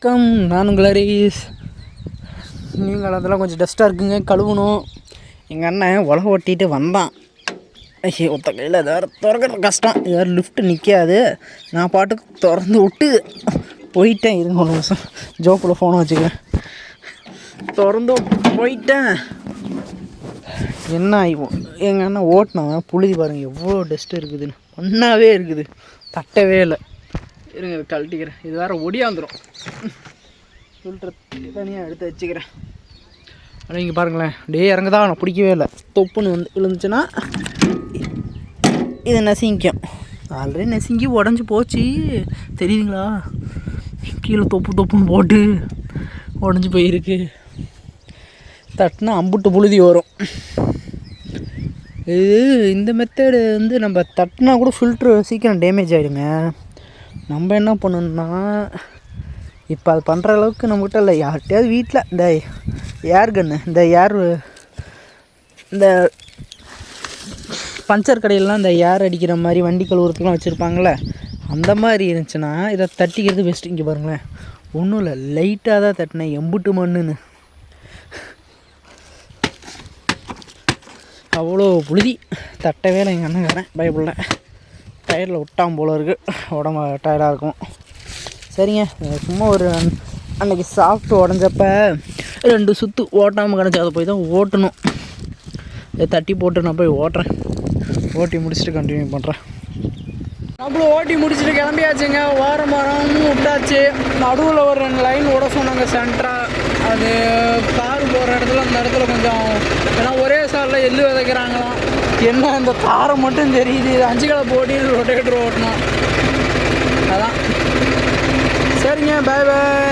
வணக்கம், நான் உங்கள் ஹரிஸ். நீங்கள் அதெல்லாம் கொஞ்சம் டஸ்ட்டாக இருக்குங்க, கழுவணும். எங்கள் அண்ணன் உலக ஓட்டிகிட்டு வந்தான். ஒத்த கையில் எதாவது திறக்கிறது கஷ்டம், எதாவது லிஃப்ட்டு நிற்காது. நான் பாட்டுக்கு திறந்து விட்டு போயிட்டேன். இருங்க ஒரு நிமிஷம், ஜோப்பில் ஃபோனை வச்சுக்கிறேன். திறந்து போயிட்டேன். என்ன ஆகிவோம், எங்கள் அண்ணன் ஓட்டினவன் புழுதி பாருங்கள் எவ்வளோ டஸ்ட்டு இருக்குதுன்னு. ஒன்றாவே இருக்குது, தட்டவே இல்லை. இருங்க கழட்டிக்கிறேன், இது வேறு ஒடியாந்துடும். ஃபில்டர் தனியாக எடுத்து வச்சுக்கிறேன். ஆனால் இங்கே பாருங்களேன், டே இறங்குதா, நான் பிடிக்கவே இல்லை. தொப்புன்னு வந்து விழுந்துச்சுன்னா இது நசிங்கும். ஆல்ரெடி நசிங்கி உடஞ்சி போச்சு, தெரியுதுங்களா? கீழே தொப்புன்னு போட்டு உடஞ்சி போயிருக்கு. தட்டுனா அம்புட்டு புழுதி வரும். இது இந்த மெத்தடு வந்து நம்ம தட்டினா கூட ஃபில்ட்ரு சீக்கிரம் டேமேஜ் ஆகிடுங்க. நம்ம என்ன பண்ணணும்னா, இப்போ அது பண்ணுற அளவுக்கு நம்மக்கிட்ட இல்லை. யார்கிட்டையாவது வீட்டில் இந்த ஏர் கன்று, இந்த பஞ்சர் கடையிலலாம் இந்த ஏர் அடிக்கிற மாதிரி வண்டி கழுவுறதுக்குலாம் வச்சுருப்பாங்களே, அந்த மாதிரி இருந்துச்சுன்னா இதை தட்டிக்கிறது பெஸ்ட்டு. இங்கே பாருங்களேன், ஒன்றும் இல்லை, லைட்டாக தான் தட்டினேன், எம்புட்டு மண்ணுன்னு. அவ்வளோ புழுதி, தட்டவே இல்லை. எங்கள் அண்ணன் பயப்படல, டயரில் விட்டான் போல இருக்குது, உடம்பு டயர்டாக இருக்கும். சரிங்க, சும்மா ஒரு அன்றைக்கி சாப்பிட்டு உடஞ்சப்ப 2 சுற்று ஓட்டாமல் கிடச்சி, அதை போய் தான் ஓட்டணும். இதை தட்டி போட்டு நான் போய் ஓட்டுறேன். ஓட்டி முடிச்சுட்டு கண்டினியூ பண்ணுறேன். நம்மளும் ஓட்டி முடிச்சுட்டு கிளம்பியாச்சுங்க. வாரம் விட்டாச்சு. நடுவில் ஒரு 2 லைன் விட சொன்னாங்க சென்டராக. அது கார் போகிற இடத்துல அந்த இடத்துல கொஞ்சம், ஏன்னா ஒரே சாலில் எள்ளு விதைக்கிறாங்களாம். என்ன இந்த தாரை மட்டும் தெரியுது, இது 5 கிலோ போட்டி ரொட்டேட்டர் ஓட்டணும். அதான் சரிங்க, பாய் பாய்.